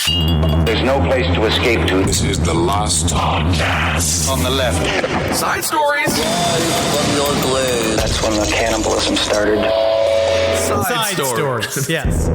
There's no place to escape to. This is the last podcast. On the left. Side stories. From your glade. That's when the cannibalism started. Side stories. Yes.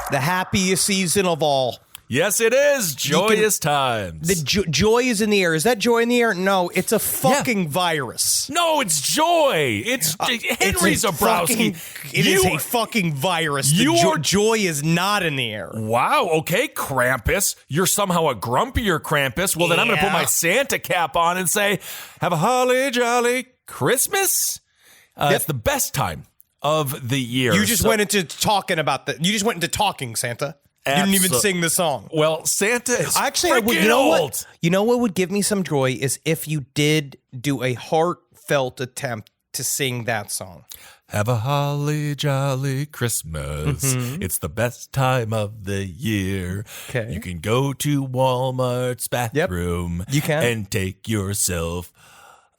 The happiest season of all. Yes, it is. Joyous times. The joy is in the air. Is that joy in the air? No, it's a fucking virus. No, it's joy. It's Henry Zabrowski. It is a fucking virus. Joy is not in the air. Wow. Okay, Krampus. You're somehow a grumpier Krampus. Well, then I'm going to put my Santa cap on and say, have a holly jolly Christmas. It's the best time of the year. You just went into talking about that. You just went into talking, Santa. You didn't even sing the song. Well, Santa is you know old. What? You know what would give me some joy is if you did do a heartfelt attempt to sing that song. Have a holly jolly Christmas. Mm-hmm. It's the best time of the year. Okay. You can go to Walmart's bathroom. You can. And take yourself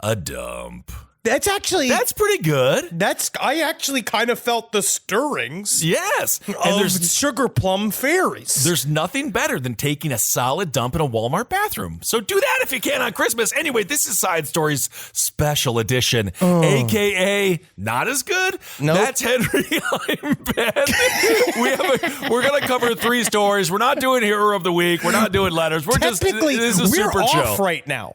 a dump. That's pretty good. I actually kind of felt the stirrings. Yes. And there's sugar plum fairies. There's nothing better than taking a solid dump in a Walmart bathroom. So do that if you can on Christmas. Anyway, this is Side Stories Special Edition, a.k.a. not as good. Nope. That's Henry. I'm Ben. We're going to cover 3 stories. We're not doing Hero of the Week. We're not doing letters. This is super off chill right now.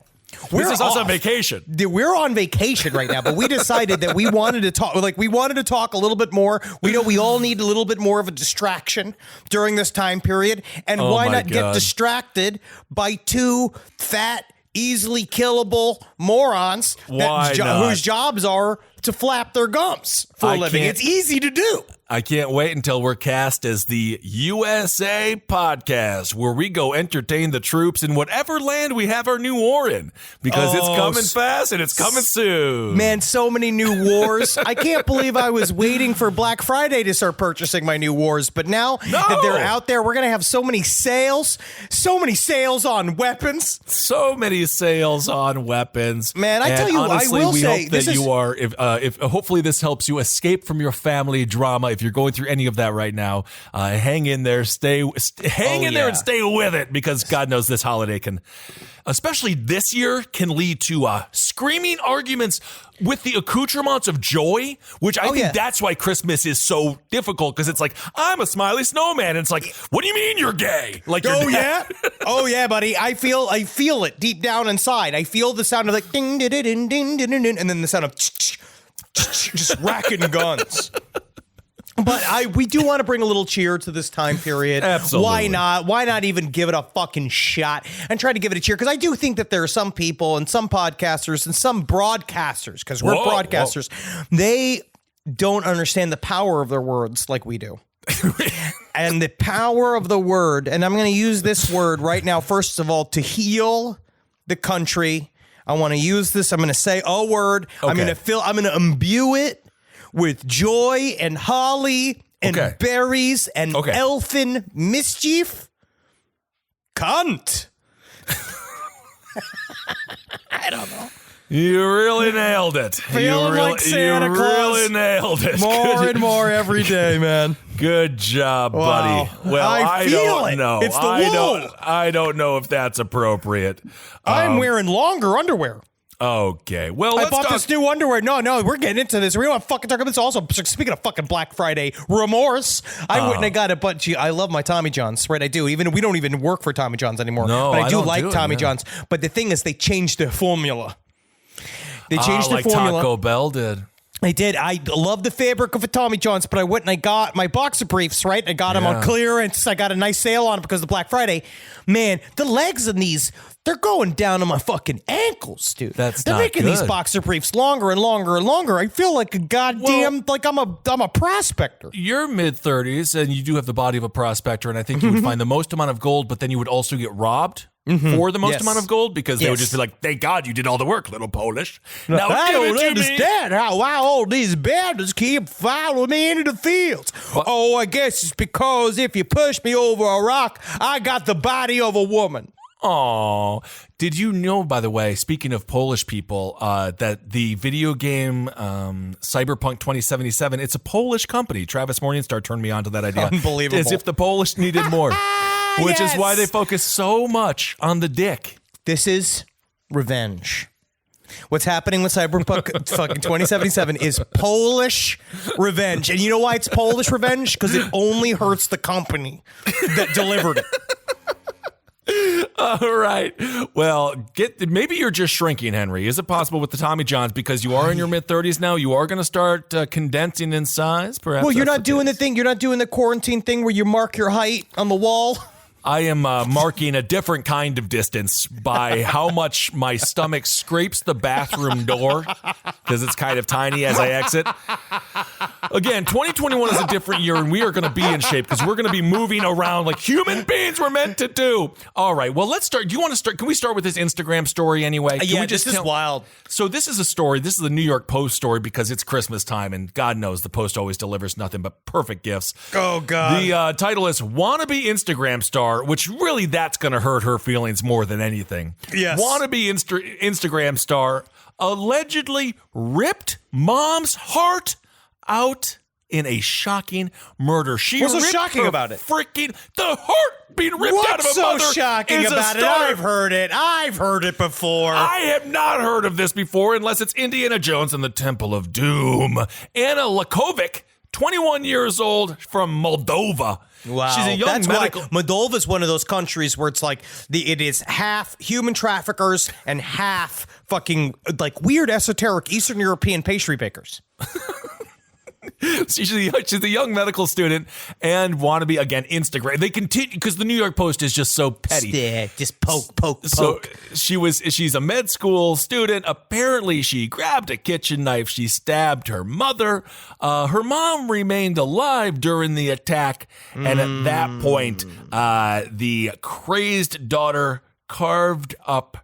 This is us on vacation. We're on vacation right now, but we decided that we wanted to talk. We wanted to talk a little bit more. We know we all need a little bit more of a distraction during this time period, and why not get distracted by 2 fat, easily killable morons whose jobs are to flap their gums for a living. It's easy to do. I can't wait until we're cast as the USA Podcast, where we go entertain the troops in whatever land we have our new war in, because it's coming fast and it's coming soon. Man, so many new wars. I can't believe I was waiting for Black Friday to start purchasing my new wars, but now that they're out there, we're going to have so many sales on weapons. So many sales on weapons. Man, I tell you, honestly, I will we say, hope that you are, if hopefully this helps you escape from your family drama. If you're going through any of that right now, hang in there, hang in there and stay with it, because God knows this holiday can, especially this year, can lead to screaming arguments with the accoutrements of joy, which I think that's why Christmas is so difficult, because it's like, I'm a smiley snowman. And it's like, what do you mean you're gay? Like, oh yeah, buddy. I feel it deep down inside. I feel the sound of like ding ding ding ding ding ding, and then the sound of just racking guns. But we do want to bring a little cheer to this time period. Absolutely. Why not? Why not even give it a fucking shot and try to give it a cheer? Because I do think that there are some people and some podcasters and some broadcasters, because we're broadcasters, they don't understand the power of their words like we do. And the power of the word, and I'm going to use this word right now, first of all, to heal the country. I want to use this. I'm going to say a word. Okay. I'm going to imbue it with joy and holly and berries and elfin mischief. Cunt. I don't know. You really nailed it. Feeling like Santa Claus. You really nailed it. More and more every day, man. Good job, buddy. Well, I don't know. It's the wool. I don't know if that's appropriate. I'm wearing longer underwear. Okay, well, I bought this new underwear. No, we're getting into this. We don't want to fucking talk about this. Also, speaking of fucking Black Friday remorse, I went and I got it, but I love my Tommy Johns, right? I do. Even we don't even work for Tommy Johns anymore. No, but I do like Tommy Johns. But the thing is, they changed the formula. They changed the formula. Like Taco Bell did. I did. I love the fabric of a Tommy John's, but I went and I got my boxer briefs, right? I got them on clearance. I got a nice sale on it because of Black Friday. Man, the legs in these, they're going down to my fucking ankles, dude. They're making these boxer briefs longer and longer and longer. I feel like a goddamn, like I'm a prospector. You're mid-30s, and you do have the body of a prospector, and I think you would find the most amount of gold, but then you would also get robbed. For the most amount of gold, because they would just be like, thank God you did all the work, little Polish. Now I don't understand why all these bandits keep following me into the fields. What? Oh, I guess it's because if you push me over a rock, I got the body of a woman. Oh, did you know, by the way, speaking of Polish people, that the video game Cyberpunk 2077, it's a Polish company. Travis Morningstar turned me on to that idea. Unbelievable. As if the Polish needed more, which Yes. is why they focus so much on the dick. This is revenge. What's happening with Cyberpunk fucking 2077 is Polish revenge. And you know why it's Polish revenge? Because it only hurts the company that delivered it. All right. Well, maybe you're just shrinking, Henry. Is it possible with the Tommy Johns, because you are in your mid-30s now, you are going to start condensing in size? Perhaps. Well, you're not doing the thing. You're not doing the quarantine thing where you mark your height on the wall. I am marking a different kind of distance by how much my stomach scrapes the bathroom door, because it's kind of tiny as I exit. Again, 2021 is a different year, and we are going to be in shape because we're going to be moving around like human beings were meant to do. All right, well, let's start. Do you want to start? Can we start with this Instagram story anyway? Can we this is wild. So this is a story. This is the New York Post story because it's Christmas time, and God knows the Post always delivers nothing but perfect gifts. Oh, God. The title is Wannabe Instagram Star, which really that's going to hurt her feelings more than anything. Yes. Wannabe Instagram star allegedly ripped mom's heart out in a shocking murder. What's so shocking about it? Freaking the heart being ripped out of a What's so mother. shocking about it? I've heard it. I've heard it before. I have not heard of this before unless it's Indiana Jones and the Temple of Doom. Anna Lakovic, 21 years old, from Moldova. Wow, she's a young medical. Moldova is one of those countries where it's like it is half human traffickers and half fucking like weird esoteric Eastern European pastry bakers. She's a young medical student and wannabe, again, Instagram. They continue because the New York Post is just so petty. Yeah, just poke. So she's a med school student. Apparently, she grabbed a kitchen knife. She stabbed her mother. Her mom remained alive during the attack. And at that point, the crazed daughter carved up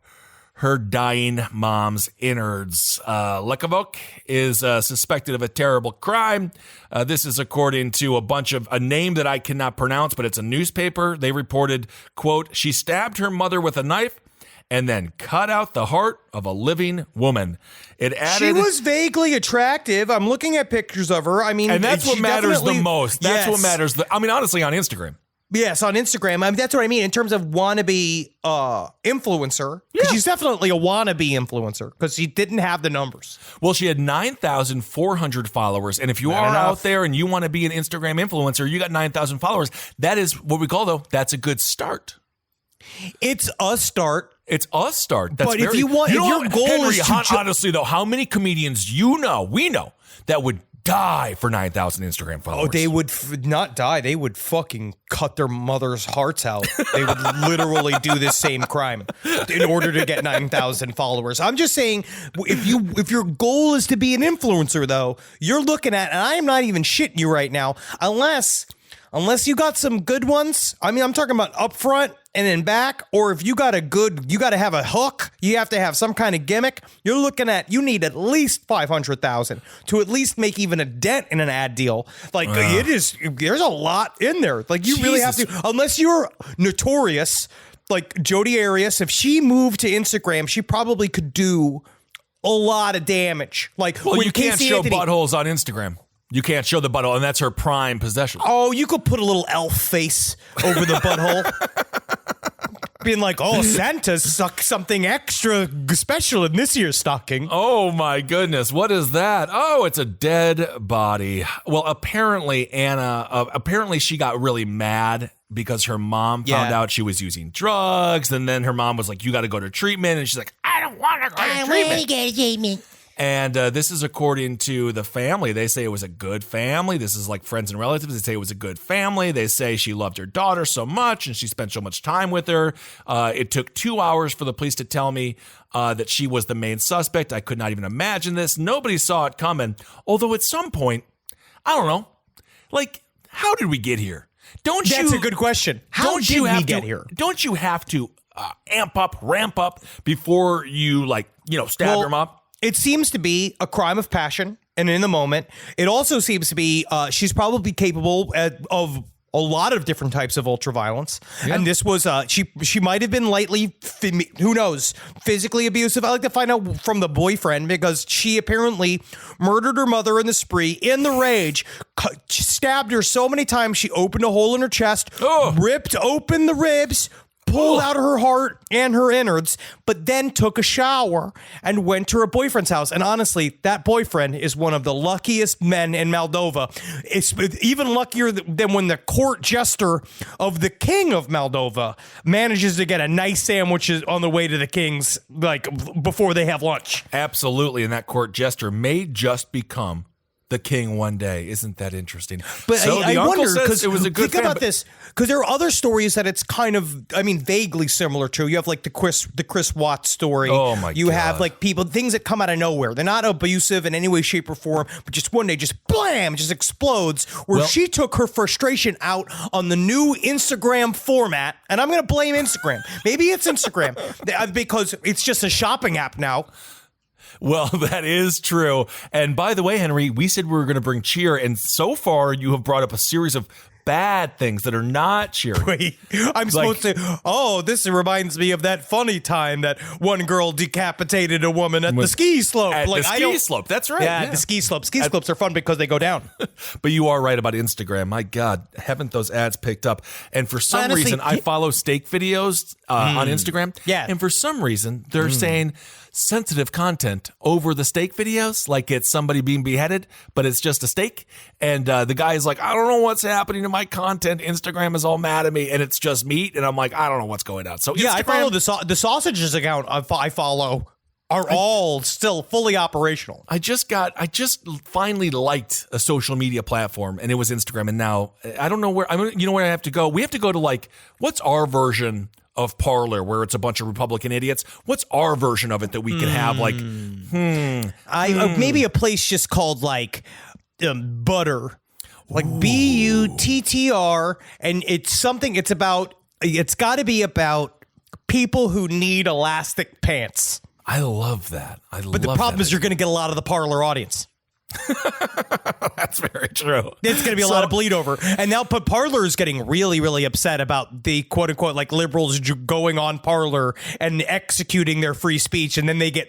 her dying mom's innards. Lekovok is suspected of a terrible crime. This is according to a name that I cannot pronounce, but it's a newspaper. They reported, quote, she stabbed her mother with a knife and then cut out the heart of a living woman. It added, she was vaguely attractive. I'm looking at pictures of her. I mean, and that's what matters the most. That's yes. what matters. Honestly, on Instagram. Yes, on Instagram. I mean, that's what I mean in terms of wannabe influencer. Because she's definitely a wannabe influencer because she didn't have the numbers. Well, she had 9,400 followers. And if you are out there and you want to be an Instagram influencer, you got 9,000 followers. That is what we call, though, that's a good start. It's a start. It's a start. That's but if you want, if your goal Henry, is to honestly, though, how many comedians we know that would die for 9,000 Instagram followers? Oh, they would not die. They would fucking cut their mother's hearts out. They would literally do this same crime in order to get 9,000 followers. I'm just saying, if your goal is to be an influencer, though, you're looking at, and I am not even shitting you right now, unless you got some good ones. I mean, I'm talking about up front and then back, or if you got you got to have a hook. You have to have some kind of gimmick. You're looking at, you need at least 500,000 to at least make even a dent in an ad deal. Like there's a lot in there. Like you really have to, unless you're notorious, like Jodi Arias, if she moved to Instagram, she probably could do a lot of damage. Like, well, you can't show Anthony, buttholes on Instagram. You can't show the butthole, and that's her prime possession. Oh, you could put a little elf face over the butthole. Being like, oh, Santa stuck something extra special in this year's stocking. Oh, my goodness. What is that? Oh, it's a dead body. Well, apparently, Anna, she got really mad because her mom found out she was using drugs. And then her mom was like, you got to go to treatment. And she's like, I don't want to go to treatment. And this is according to the family. They say it was a good family. This is like friends and relatives. They say it was a good family. They say she loved her daughter so much and she spent so much time with her. It took 2 hours for the police to tell me that she was the main suspect. I could not even imagine this. Nobody saw it coming. Although at some point, I don't know, like, how did we get here? That's a good question. How did we get here? Don't you have to ramp up before you, stab your mom? It seems to be a crime of passion and in the moment. It also seems to be she's probably capable of a lot of different types of ultraviolence. Yeah. And this was, she might have been lightly, who knows, physically abusive. I like to find out from the boyfriend because she apparently murdered her mother in the spree, in the rage, stabbed her so many times she opened a hole in her chest, ripped open the ribs, pulled out her heart and her innards, but then took a shower and went to her boyfriend's house. And honestly, that boyfriend is one of the luckiest men in Moldova. It's even luckier than when the court jester of the king of Moldova manages to get a nice sandwich on the way to the king's, like, before they have lunch. Absolutely. And that court jester may just become the king one day. Isn't that interesting? But so I wonder, because it was a good think about this, because there are other stories that it's kind of, I mean, vaguely similar to. You have like the Chris Watts story. Oh my God. You have like things that come out of nowhere. They're not abusive in any way, shape, or form, but just one day, just blam, just explodes. Where she took her frustration out on the new Instagram format, and I'm going to blame Instagram. Maybe it's Instagram because it's just a shopping app now. Well, that is true. And by the way, Henry, we said we were going to bring cheer, and so far you have brought up a series of bad things that are not cheering. Wait, I'm supposed to, this reminds me of that funny time that one girl decapitated a woman at the ski slope. At the ski slope, that's right. Yeah, the ski slope. Ski slopes are fun because they go down. But you are right about Instagram. My God, haven't those ads picked up? And for some reason, I follow steak videos on Instagram. Yeah. And for some reason, they're saying sensitive content over the steak videos, like it's somebody being beheaded, but it's just a steak. And the guy is like, I don't know what's happening to my content. Instagram is all mad at me, and it's just meat. And I'm like, I don't know what's going on. So yeah, Instagram, I follow the sausages account I follow are all still fully operational. I just finally liked a social media platform, and it was Instagram. And now I don't know where where I have to go. We have to go to, like, what's our version of Parler, where it's a bunch of Republican idiots? What's our version of it that we can have? Like, maybe a place just called like Butter, like BUTTR, and it's something. It's got to be about people who need elastic pants. I love that. But the problem is you're going to get a lot of the Parler audience. That's very true. It's going to be a lot of bleed over. And now Parler is getting really, really upset about the quote unquote like liberals going on Parler and executing their free speech, and then they get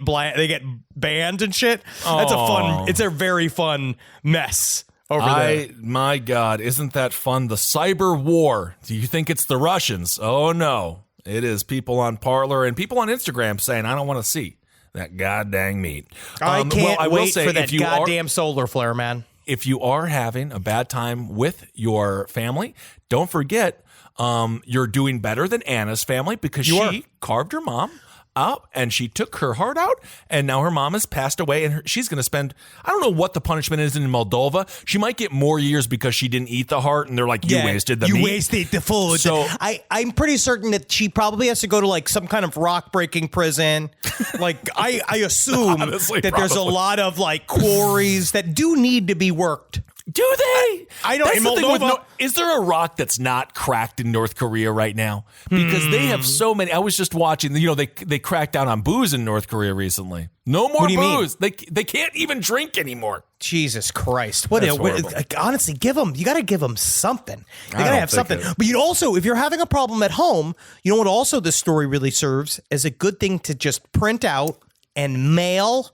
banned and shit. It's a very fun mess over there. My God, isn't that fun? The cyber war. Do you think it's the Russians? Oh no. It is people on Parler and people on Instagram saying, I don't want to see that goddamn meat. I can't wait for that goddamn solar flare, man. If you are having a bad time with your family, don't forget you're doing better than Anna's family, because she carved her mom up and she took her heart out, and now her mom has passed away, and she's going to spend, I don't know what the punishment is in Moldova. She might get more years because she didn't eat the heart, and they're like, you wasted the meat. You wasted the food. So I'm pretty certain that she probably has to go to like some kind of rock breaking prison. Like I assume Honestly, that there's a lot of like quarries that do need to be worked. Do they? I don't. In Moldova, is there a rock that's not cracked in North Korea right now? Because they have so many. I was just watching. They cracked down on booze in North Korea recently. No more booze. They can't even drink anymore. Jesus Christ! Honestly, you got to give them something. They got to have something. But you also, if you're having a problem at home, you know what? Also, this story really serves as a good thing to just print out and mail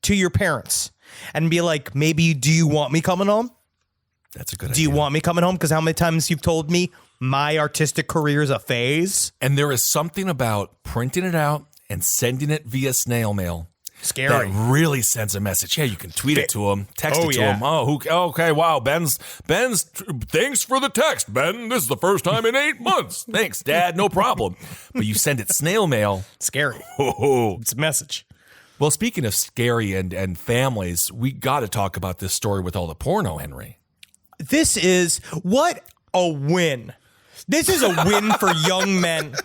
to your parents. And be like, maybe, do you want me coming home? That's a good idea. Do you want me coming home? Because how many times you've told me my artistic career is a phase? And there is something about printing it out and sending it via snail mail. Scary. That really sends a message. Yeah, you can tweet it to them, text it to them. Oh, okay, wow, Ben's, thanks for the text, Ben. This is the first time in 8 months. Thanks, Dad, no problem. But you send it snail mail. Scary. Oh. It's a message. Well, speaking of scary and families, we got to talk about this story with all the porno, Henry. This is what a win. This is a win for young men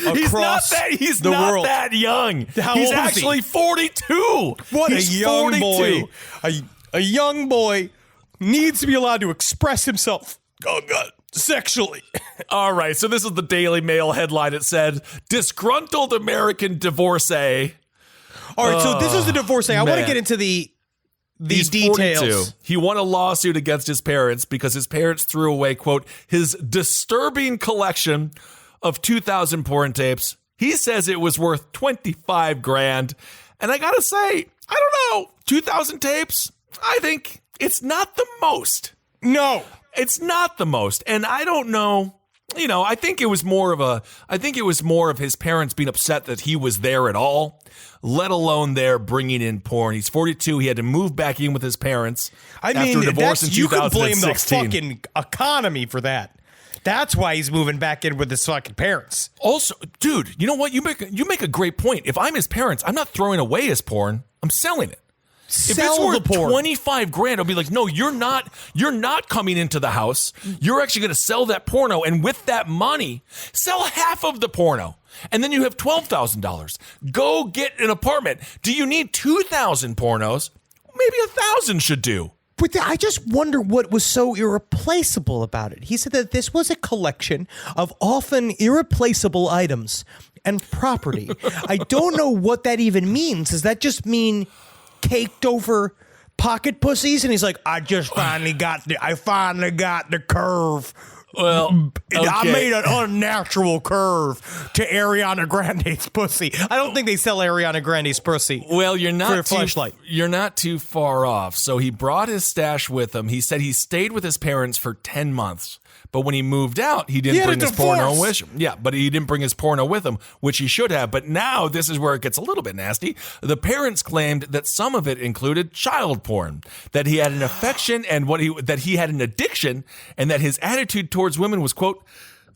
across he's the not world. That young. How he's old is actually he? 42. What he's a young 42. boy. A young boy needs to be allowed to express himself. Oh, God. Sexually. All right. So this is the Daily Mail headline. It said, disgruntled American divorcee. All right, so this is the divorcee. I want to get into the He's details. 42. He won a lawsuit against his parents because his parents threw away, quote, his disturbing collection of 2,000 porn tapes. He says it was worth $25,000. And I gotta say, I don't know, 2,000 tapes? I think it's not the most. No. It's not the most. And I don't know. I think it was more of his parents being upset that he was there at all, let alone there bringing in porn. He's 42. He had to move back in with his parents after divorce in 2016. You could blame the fucking economy for that. That's why he's moving back in with his fucking parents. Also, dude, you know what? You make a great point. If I'm his parents, I'm not throwing away his porn. I'm selling it. If it's worth $25,000, I'll be like, no, you're not coming into the house. You're actually going to sell that porno. And with that money, sell half of the porno. And then you have $12,000. Go get an apartment. Do you need 2,000 pornos? Maybe 1,000 should do. But I just wonder what was so irreplaceable about it. He said that this was a collection of often irreplaceable items and property. I don't know what that even means. Does that just mean caked over pocket pussies? And he's like, I finally got the curve. Well, okay. I made an unnatural curve to Ariana Grande's pussy. I don't think they sell Ariana Grande's pussy. Well, you're not too far off. So he brought his stash with him. He said he stayed with his parents for 10 months. But when he moved out, he didn't bring his porno with him. Yeah, but he didn't bring his porno with him, which he should have. But now this is where it gets a little bit nasty. The parents claimed that some of it included child porn, that he had an affection and that he had an addiction, and that his attitude towards women was, quote,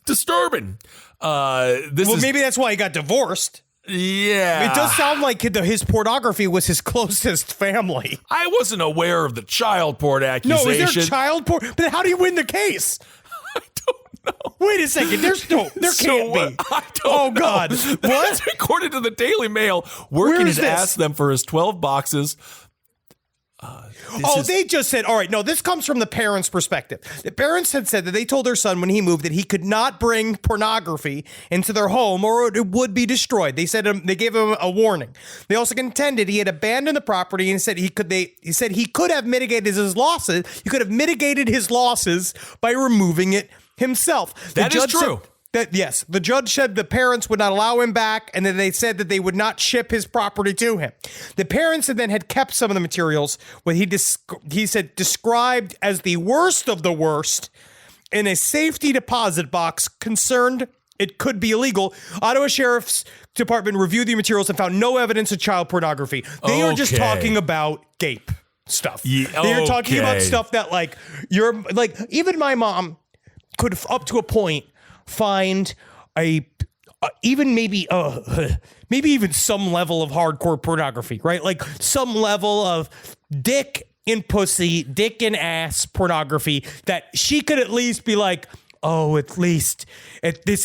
disturbing. Maybe that's why he got divorced. Yeah. It does sound like his pornography was his closest family. I wasn't aware of the child porn accusation. No, is there child porn? But how do you win the case? I don't know. Wait a second. There can't be. I don't know. God. What? According to the Daily Mail, Working had asked them for his 12 boxes. They just said, all right, no, this comes from the parents' perspective. The parents had said that they told their son when he moved that he could not bring pornography into their home or it would be destroyed. They gave him a warning. They also contended he had abandoned the property and said he could have mitigated his losses. He could have mitigated his losses by removing it himself. That is true. Yes, the judge said the parents would not allow him back, and then they said that they would not ship his property to him. The parents had kept some of the materials, what he said described as the worst of the worst, in a safety deposit box concerned it could be illegal. Ottawa Sheriff's Department reviewed the materials and found no evidence of child pornography. They are just talking about gape stuff. Yeah, they are talking about stuff that even my mom could, up to a point, find even maybe even some level of hardcore pornography, right? Like some level of dick and pussy, dick and ass pornography that she could at least be like, oh, this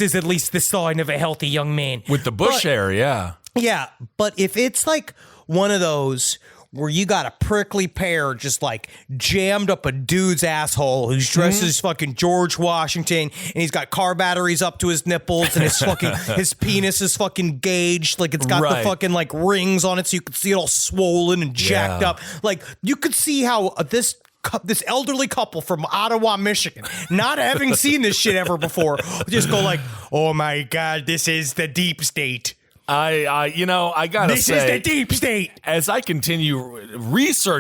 is at least the sign of a healthy young man. With the bush hair, yeah. Yeah, but if it's like one of those where you got a prickly pear just like jammed up a dude's asshole who's dressed as fucking George Washington and he's got car batteries up to his nipples and his penis is fucking gauged, like it's got the fucking like rings on it so you can see it all swollen and jacked up. Like you could see how this elderly couple from Ottawa, Michigan, not having seen this shit ever before, just go like, oh my God, this is the deep state. I gotta say, this is the deep state. As I continue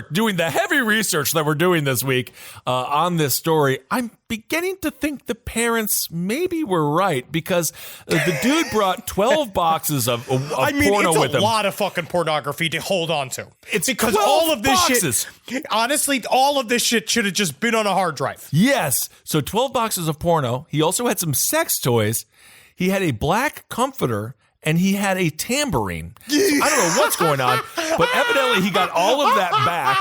doing the heavy research that we're doing this week on this story, I'm beginning to think the parents maybe were right because the dude brought 12 boxes of porno with him. It's a lot of fucking pornography to hold on to. It's because 12 all of this boxes. Shit, honestly, all of this shit should have just been on a hard drive. Yes. So 12 boxes of porno. He also had some sex toys. He had a black comforter. And he had a tambourine. So I don't know what's going on, but evidently he got all of that back.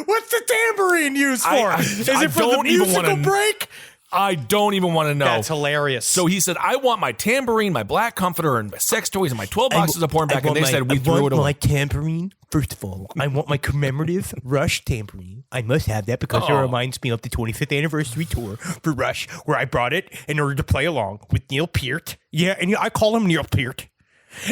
What's the tambourine used for? Is it for the musical break? I don't even want to know. That's hilarious. So he said, I want my tambourine, my black comforter, and my sex toys, and my 12 boxes of porn back. And they said, we threw it away. My tambourine, first of all, I want my commemorative Rush tambourine. I must have that because it reminds me of the 25th anniversary tour for Rush, where I brought it in order to play along with Neil Peart. Yeah, and I call him Neil Peart.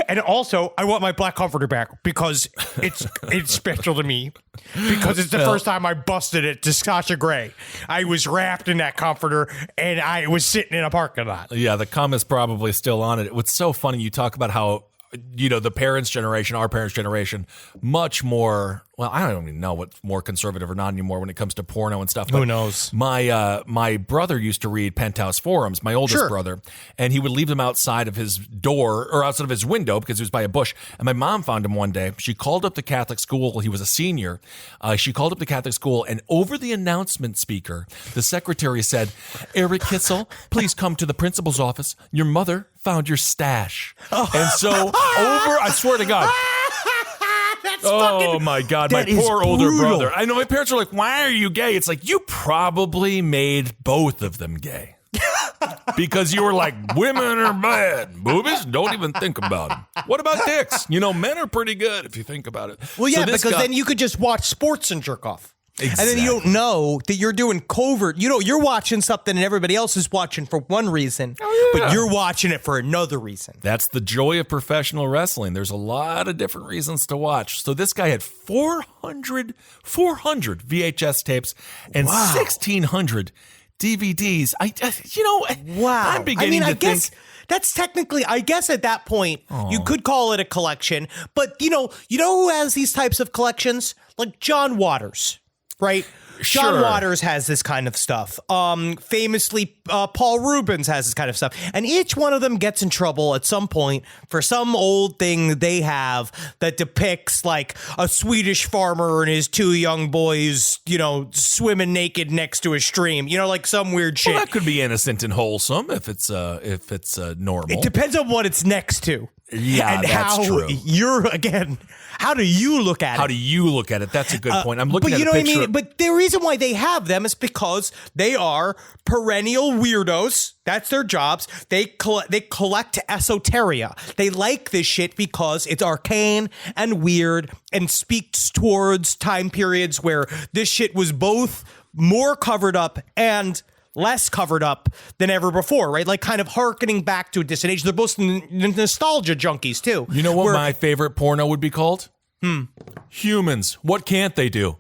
And also, I want my black comforter back because it's special to me. Because it's the first time I busted it to Sasha Grey. I was wrapped in that comforter and I was sitting in a parking lot. Yeah, the cum is probably still on it. What's so funny, you talk about how, the parents' generation, our parents' generation, much more, well, I don't even know what's more conservative or not anymore when it comes to porno and stuff. But who knows? My brother used to read Penthouse forums, my oldest brother, and he would leave them outside of his door or outside of his window because he was by a bush. And my mom found him one day. She called up the Catholic school. He was a senior. She called up the Catholic school, and over the announcement speaker, the secretary said, "Eric Kitzel, please come to the principal's office. Your mother found your stash." And so I swear to God. Oh my God, my poor older brother. I know my parents were like, "Why are you gay?" It's like, you probably made both of them gay. Because you were like, women are bad. Boobies, don't even think about them. What about dicks? Men are pretty good if you think about it. Well, yeah, because then you could just watch sports and jerk off. Exactly. And then you don't know that you're doing covert. You're watching something and everybody else is watching for one reason, but you're watching it for another reason. That's the joy of professional wrestling. There's a lot of different reasons to watch. So this guy had 400 VHS tapes and 1,600 DVDs. Wow. I'm beginning to think. That's technically, I guess at that point, you could call it a collection. But, you know who has these types of collections? Like John Waters. Right? Sure. John Waters has this kind of stuff. Famously, Paul Rubens has this kind of stuff. And each one of them gets in trouble at some point for some old thing that they have that depicts like a Swedish farmer and his two young boys, swimming naked next to a stream. Like some weird shit. Well, that could be innocent and wholesome if it's normal. It depends on what it's next to. Yeah, and that's true. How do you look at it? How do you look at it? That's a good point. I'm looking at a picture. But you know what I mean? But the reason why they have them is because they are perennial weirdos. That's their jobs. They collect esoteria. They like this shit because it's arcane and weird and speaks towards time periods where this shit was both more covered up and less covered up than ever before, right? Like kind of hearkening back to a distant age. They're both nostalgia junkies too. You know what my favorite porno would be called? Humans. What can't they do?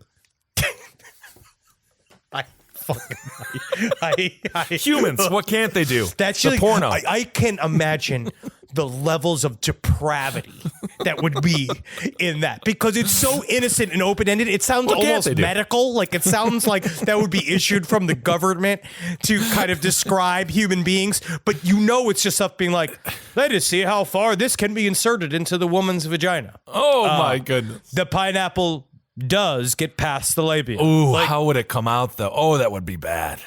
Humans. What can't they do? That's the porno. I can imagine the levels of depravity that would be in that because it's so innocent and open-ended. It sounds almost medical. Like it sounds like that would be issued from the government to kind of describe human beings. But it's just stuff being like, let us see how far this can be inserted into the woman's vagina. Oh my goodness. The pineapple does get past the labia. Ooh, how would it come out though? Oh, that would be bad.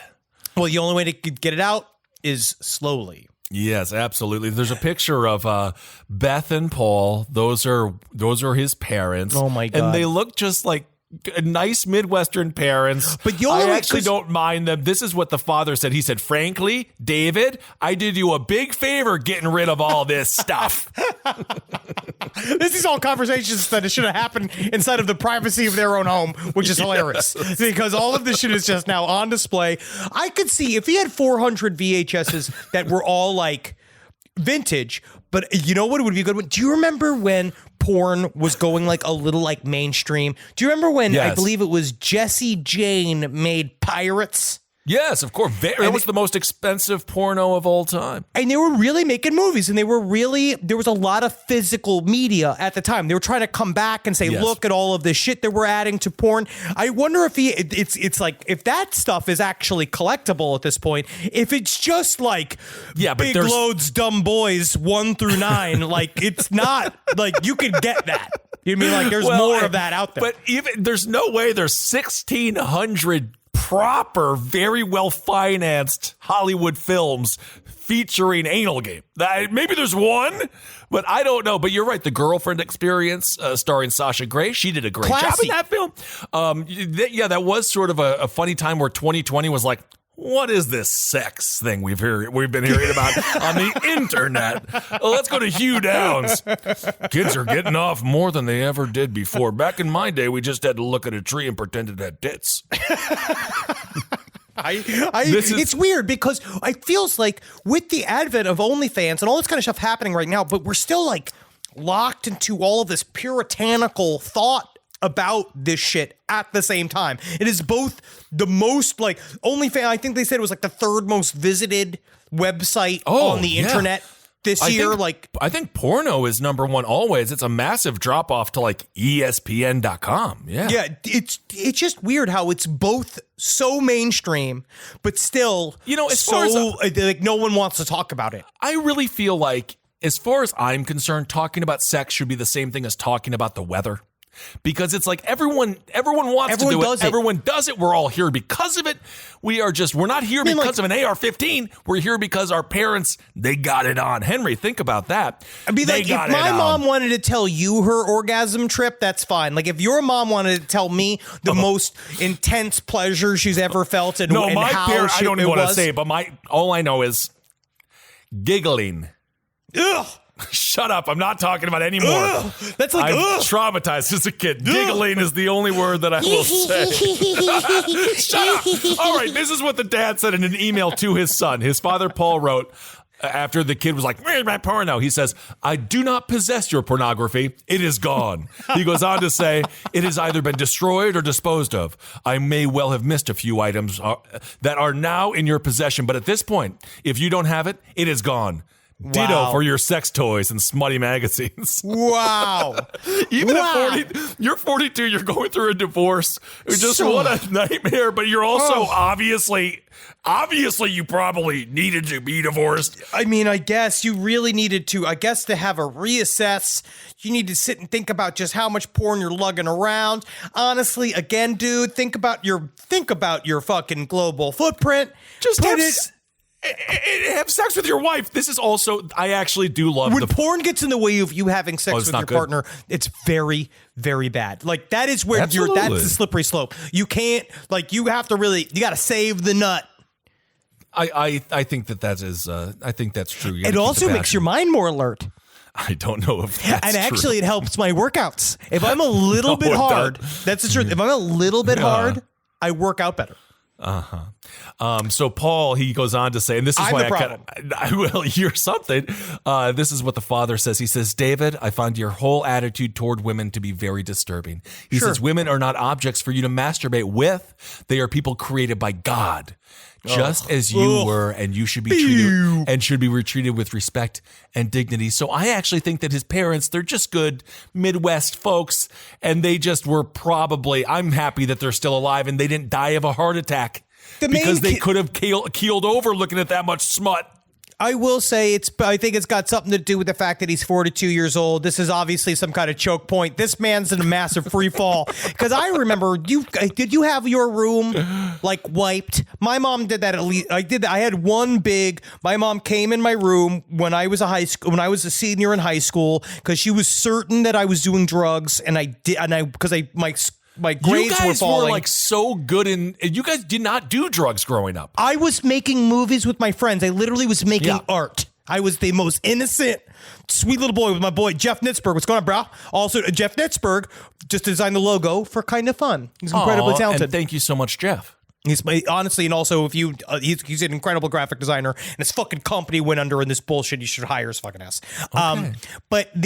Well, the only way to get it out is slowly. Yes, absolutely. There's a picture of Beth and Paul. Those are his parents. Oh my God. And they look just like nice Midwestern parents. But I actually don't mind them. This is what the father said. He said, "Frankly, David, I did you a big favor getting rid of all this stuff." This is all conversations that should have happened inside of the privacy of their own home, which is hilarious because all of this shit is just now on display. I could see if he had 400 VHSs that were all like vintage, but you know what would be a good one? Do you remember when porn was going like a little like mainstream? Do you remember when I believe it was Jesse Jane made Pirates? Yes, of course. It was the most expensive porno of all time. And they were really making movies, and there was a lot of physical media at the time. They were trying to come back and say, look at all of this shit that we're adding to porn. I wonder if it's like, if that stuff is actually collectible at this point, if it's just like Big Loads, Dumb Boys 1 through 9, like it's not like you could get that. You mean like there's more of that out there. But even there's no way there's 1,600 proper, very well-financed Hollywood films featuring anal game. Maybe there's one, but I don't know. But you're right. The Girlfriend Experience, starring Sasha Grey, she did a great job in that film. That was sort of a funny time where 2020 was like, what is this sex thing we've been hearing about on the internet? Well, let's go to Hugh Downs. Kids are getting off more than they ever did before. Back in my day, we just had to look at a tree and pretend it had tits. It's weird because it feels like with the advent of OnlyFans and all this kind of stuff happening right now, but we're still like locked into all of this puritanical thought about this shit at the same time. It is both the most like OnlyFans. I think they said it was like the third most visited website on the internet this year. I think porno is number one always. It's a massive drop off to like ESPN.com. Yeah. It's just weird how it's both so mainstream, but still, as far as like no one wants to talk about it. I really feel like, as far as I'm concerned, talking about sex should be the same thing as talking about the weather. Because it's like everyone wants to do it. Everyone does it. We're all here because of it. We're not here because of an AR-15. We're here because our parents, they got it on. Henry, think about that. I mean, like, if my mom wanted to tell you her orgasm trip, that's fine. Like, if your mom wanted to tell me the most intense pleasure she's ever felt and my how parents, I don't even want to say it, but all I know is giggling. Ugh. Shut up. I'm not talking about anymore. Ugh, that's like, I'm traumatized as a kid. Giggling is the only word that I will say. Shut up. All right. This is what the dad said in an email to his son. His father, Paul, wrote after the kid was like, where's my porno? He says, I do not possess your pornography. It is gone. He goes on to say, it has either been destroyed or disposed of. I may well have missed a few items that are now in your possession. But at this point, if you don't have it, it is gone. Ditto for your sex toys and smutty magazines. Wow. Even at 40, you're 42, you're going through a divorce. What a nightmare, but you're also obviously you probably needed to be divorced. I mean, I guess you really needed to, to have a reassess. You need to sit and think about just how much porn you're lugging around. Honestly, again, dude, think about your fucking global footprint. Just have sex with your wife. This is also, I actually do love when porn gets in the way of you having sex with your partner. It's very, very bad. Like, that is where that's the slippery slope. You can't, like, you have to really, you got to save the nut. I think that is, I think that's true. It also makes your mind more alert. I don't know if that's and actually, it helps my workouts. If I'm a little bit hard, that's the truth. If I'm a little bit hard, I work out better. So Paul, he goes on to say, and this is why I will hear something. This is what the father says. He says, David, I find your whole attitude toward women to be very disturbing. He says, women are not objects for you to masturbate with. They are people created by God. Just as you were, and you should be treated with respect and dignity. So I actually think that his parents, they're just good Midwest folks, and they just were probably, I'm happy that they're still alive and they didn't die of a heart attack because they could have keeled over looking at that much smut. I will say I think it's got something to do with the fact that he's 42 years old. This is obviously some kind of choke point. This man's in a massive free fall. Because I remember, did you have your room like wiped? My mom did that at least. I did that. I had my mom came in my room when I was a senior in high school because she was certain that I was doing drugs, and my grades were falling. Were like so good you guys did not do drugs growing up. I was making movies with my friends. I literally was making art. I was the most innocent, sweet little boy with my boy, Jeff Nitzberg. What's going on, bro? Also, Jeff Nitzberg just designed the logo for Kind of Fun. He's incredibly talented. And thank you so much, Jeff. He's honestly, and also if he's an incredible graphic designer, and his fucking company went under in this bullshit. You should hire his fucking ass. Okay. But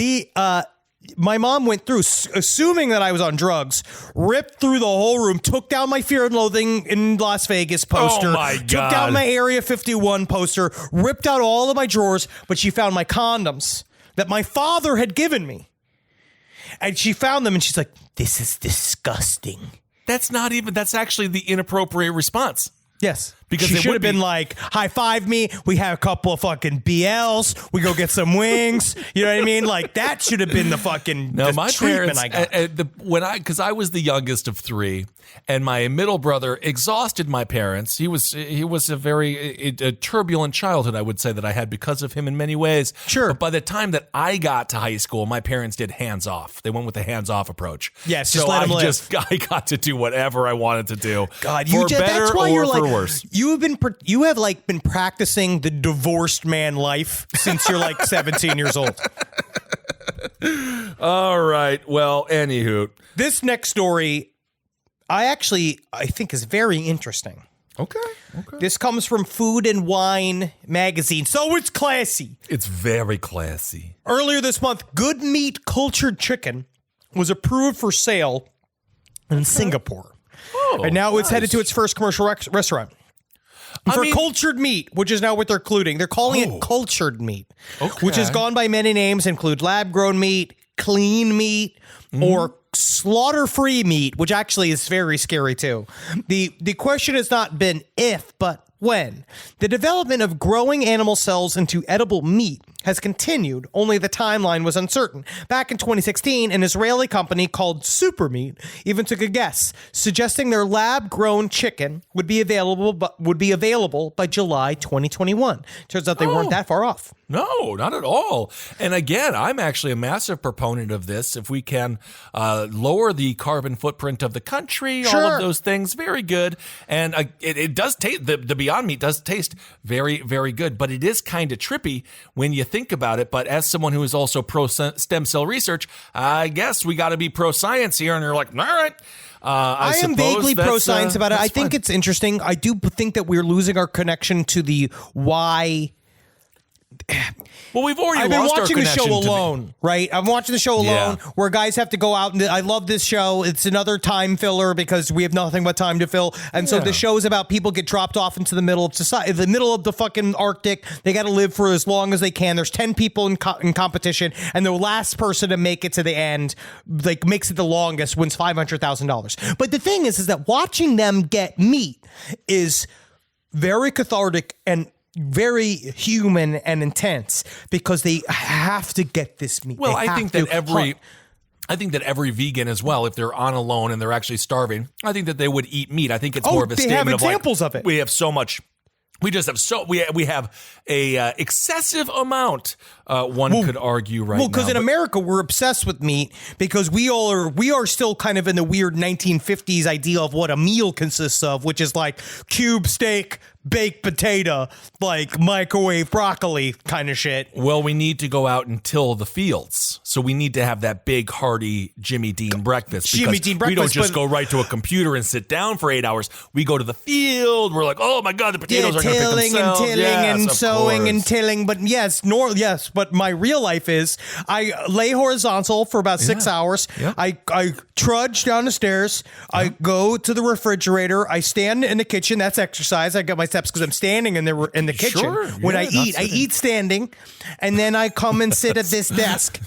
my mom went through, assuming that I was on drugs, ripped through the whole room, took down my Fear and Loathing in Las Vegas poster, took down my Area 51 poster, ripped out all of my drawers, but she found my condoms that my father had given me. And she found them and she's like, this is disgusting. That's actually the inappropriate response. Yes. Because she should have been like, high five me. We have a couple of fucking BLs. We go get some wings. You know what I mean? Like, that should have been the fucking my treatment parents, I got. Because I was the youngest of three, and my middle brother exhausted my parents. He was a very turbulent childhood, I would say, that I had because of him in many ways. Sure. But by the time that I got to high school, my parents did hands off. They went with the hands off approach. Yes, just let them live. I got to do whatever I wanted to do. God, that's why you're for worse. You have been practicing the divorced man life since you're like 17 years old. All right. Well, anywho, this next story, I think is very interesting. Okay. This comes from Food and Wine magazine, so it's classy. It's very classy. Earlier this month, Good Meat Cultured Chicken was approved for sale in Singapore. And now it's headed to its first commercial restaurant. For cultured meat, which is now what they're including. They're calling it cultured meat, which has gone by many names, include lab-grown meat, clean meat, or slaughter-free meat, which actually is very scary too. The question has not been if, but when. The development of growing animal cells into edible meat has continued, only the timeline was uncertain. Back in 2016, an Israeli company called Supermeat even took a guess, suggesting their lab-grown chicken would be available by July 2021. Turns out they weren't that far off. No, not at all. And again, I'm actually a massive proponent of this. If we can lower the carbon footprint of the country, all of those things, very good. And it does taste, the Beyond Meat does taste very, very good. But it is kind of trippy when you think about it. But as someone who is also pro stem cell research, I guess we got to be pro science here. And you're like, all right. I am vaguely pro science about it. I think it's interesting. I do think that we're losing our connection to the why. Well, we've already I've been lost watching our the show connection alone, right? I'm watching the show alone where guys have to go out, and I love this show. It's another time filler because we have nothing but time to fill. And so the show is about people get dropped off into the middle of society, the middle of the fucking Arctic. They got to live for as long as they can. There's 10 people in competition, and the last person to make it to the end, like makes it the longest, wins $500,000. But the thing is that watching them get meat is very cathartic and very human and intense because they have to get this meat. Well, I think that every vegan as well, if they're on alone and they're actually starving, I think that they would eat meat. I think it's more of a statement have examples of it. We have so much. We just have we have a excessive amount. One could argue right now. Well, because in America we're obsessed with meat because we are still kind of in the weird 1950s idea of what a meal consists of, which is like cube steak, baked potato, like microwave broccoli kind of shit. Well, we need to go out and till the fields, so we need to have that big hearty Jimmy Dean breakfast. We don't just go right to a computer and sit down for 8 hours. We go to the field. We're like, oh my god, the potatoes are going to pick themselves. Tilling and sowing and tilling. But yes. But my real life is I lay horizontal for about 6 hours. Yeah. I trudge down the stairs. Yeah. I go to the refrigerator. I stand in the kitchen. That's exercise. I got my steps because I'm standing in the kitchen. Sure. When I eat standing, and then I come and sit at this desk,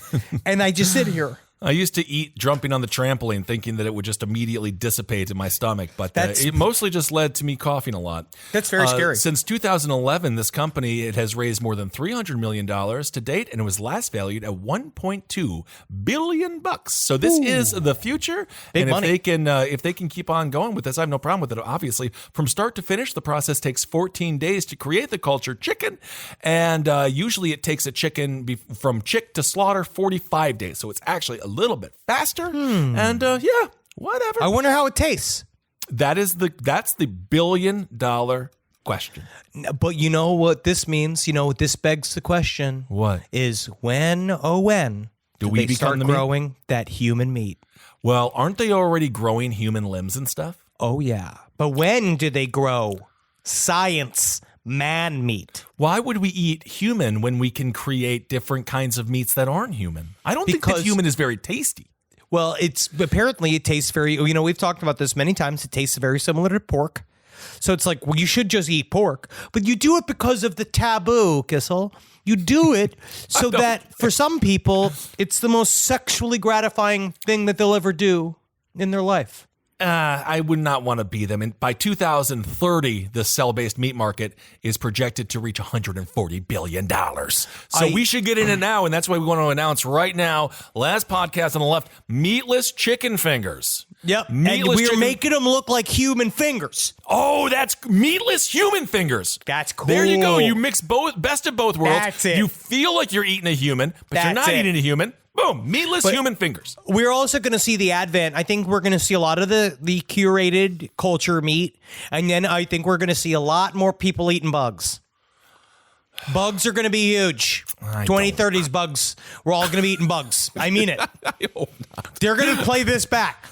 and I just sit here. I used to eat jumping on the trampoline thinking that it would just immediately dissipate in my stomach, but it mostly just led to me coughing a lot. That's very scary. Since 2011, this company, it has raised more than $300 million to date, and it was last valued at $1.2 billion. So this is the future. Big money. If they can keep on going with this, I have no problem with it. Obviously, from start to finish, the process takes 14 days to create the cultured chicken, and usually it takes a chicken from chick to slaughter 45 days. So it's actually a little bit faster, and whatever. I wonder how it tastes. That's the $1 billion question. But you know what this means? You know what this begs the question? What is when do we start growing that human meat? Well, aren't they already growing human limbs and stuff? Oh yeah, but when do they grow science? Man meat. Why would we eat human when we can create different kinds of meats that aren't human? I don't think that human is very tasty. Well, apparently it tastes very, we've talked about this many times. It tastes very similar to pork. So it's like, well, you should just eat pork, but you do it because of the taboo, Kissel. You do it so that for some people, it's the most sexually gratifying thing that they'll ever do in their life. I would not want to be them. And by 2030, the cell-based meat market is projected to reach $140 billion. So we should get in it now, and that's why we want to announce right now, last podcast on the left, meatless chicken fingers. Yep, meatless and we're making them look like human fingers. Oh, that's meatless human fingers. That's cool. There you go. You mix best of both worlds. That's it. You feel like you're eating a human, but you're not eating a human. Boom, meatless human fingers. We're also going to see the advent. I think we're going to see a lot of the curated culture meat. And then I think we're going to see a lot more people eating bugs. Bugs are going to be huge. 2030s bugs. We're all going to be eating bugs. I mean it. I hope not. They're going to play this back.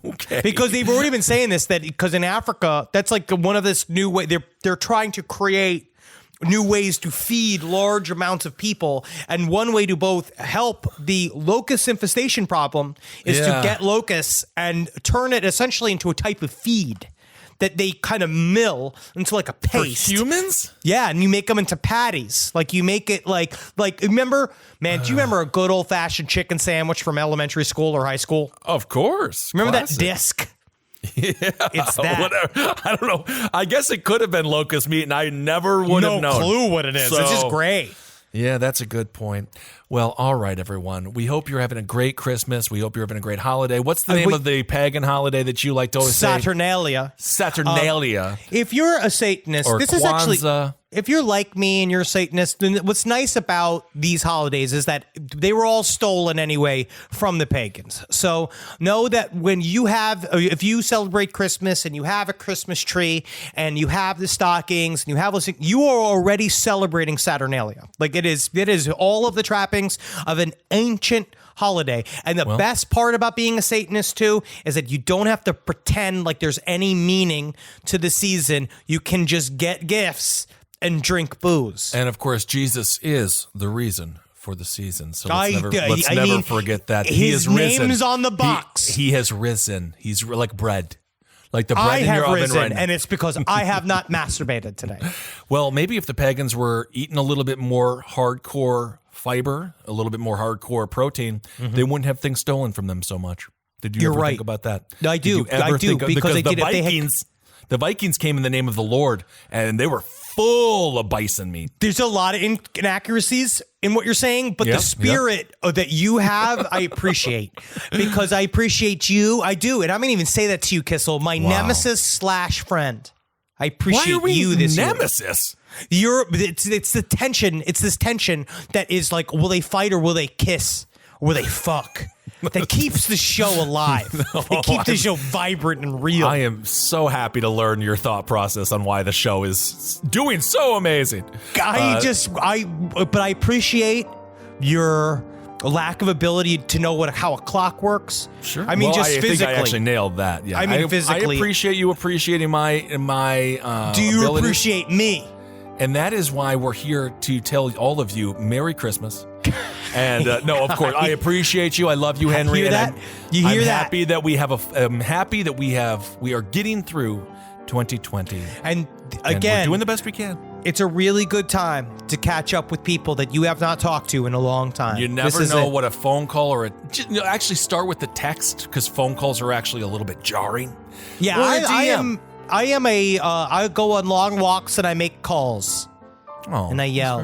Okay. Because they've already been saying this, that because in Africa, that's like one of this new way. They're trying to create new ways to feed large amounts of people. And one way to both help the locust infestation problem is to get locusts and turn it essentially into a type of feed that they kind of mill into like a paste. For humans? Yeah, and you make them into patties. Like you make it like remember, man, do you remember a good old fashioned chicken sandwich from elementary school or high school? Of course. Remember Classic. that disc? Yeah, it's that. Whatever. I don't know. I guess it could have been locust meat, and I never would have known. No clue what it is. So, it's just great. Yeah, that's a good point. Well, all right, everyone. We hope you're having a great Christmas. We hope you're having a great holiday. What's the name of the pagan holiday that you like to always Saturnalia. say? Saturnalia. If you're a Satanist, Or this Kwanzaa. is actually... If you're like me and you're a Satanist, then what's nice about these holidays is that they were all stolen anyway from the pagans. So know that if you celebrate Christmas and you have a Christmas tree and you have the stockings and you have those things, you are already celebrating Saturnalia. Like it is all of the trappings of an ancient holiday. And the best part about being a Satanist too is that you don't have to pretend like there's any meaning to the season. You can just get gifts and drink booze. And of course, Jesus is the reason for the season. So let's never forget that. He has risen. His name's on the box. He has risen. He's like bread. Like the bread I in your have oven risen, right now. and it's because I have not masturbated today. Well, maybe if the pagans were eating a little bit more hardcore fiber, a little bit more hardcore protein, they wouldn't have things stolen from them so much. Did you ever think about that? I do. Because they did it. The Vikings came in the name of the Lord, and they were full of bison meat. There's a lot of inaccuracies in what you're saying, but the spirit that you have, I appreciate. Because I appreciate you. I do. And I'm going to even say that to you, Kissel, my nemesis / friend. I appreciate you this nemesis? It's the tension. It's this tension that is like, will they fight or will they kiss? Or will they fuck? That keeps the show alive. They keep the show vibrant and real. I am so happy to learn your thought process on why the show is doing so amazing. But I appreciate your lack of ability to know how a clock works. Sure. I mean, I physically. think I actually nailed that. Yeah. I mean, physically. I appreciate you appreciating my Do you abilities. appreciate me? And that is why we're here to tell all of you Merry Christmas. And no, of course, I appreciate you. I love you, Henry. Hear that? You hear that? Happy that we have I'm happy that we are getting through 2020. And we're doing the best we can. It's a really good time to catch up with people that you have not talked to in a long time. You never know what a phone call or actually start with the text, because phone calls are actually a little bit jarring. Yeah, I go on long walks and I make calls. Oh, and I yell.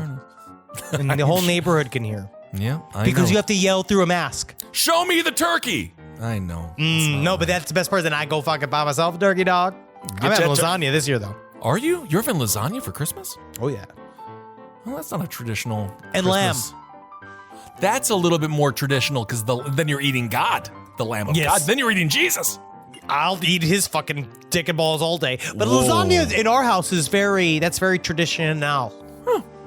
And the whole neighborhood can hear. Yeah, because you have to yell through a mask. Show me the turkey. I know. No, but that's the best part. Then I go fucking buy myself a turkey dog. I'm having lasagna this year, though. Are you? You're having lasagna for Christmas? Oh, yeah. Well, that's not a traditional And Christmas. lamb. That's a little bit more traditional, because then you're eating God, the Lamb of God. Then you're eating Jesus. I'll eat his fucking dick and balls all day. But lasagna in our house is very traditional now.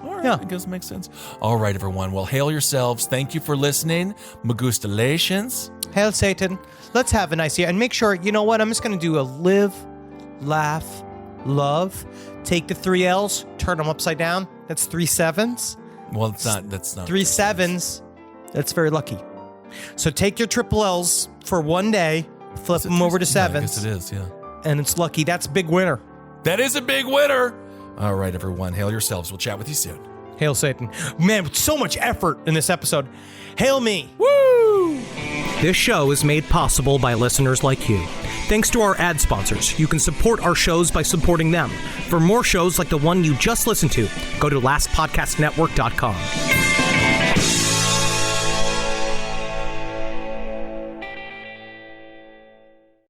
All right, I guess it makes sense. All right, everyone. Well, hail yourselves. Thank you for listening. Magustalations. Hail Satan. Let's have a nice year. And make sure, you know what? I'm just going to do a live, laugh, love. Take the 3 L's, turn them upside down. That's 3 7s. Well, that's not 3 7s. That's very lucky. So take your triple L's for one day, flip them over to 7s. I guess it is, yeah. And it's lucky. That's a big winner. That is a big winner. All right, everyone. Hail yourselves. We'll chat with you soon. Hail Satan. Man, with so much effort in this episode. Hail me. Woo! This show is made possible by listeners like you. Thanks to our ad sponsors. You can support our shows by supporting them. For more shows like the one you just listened to, go to lastpodcastnetwork.com.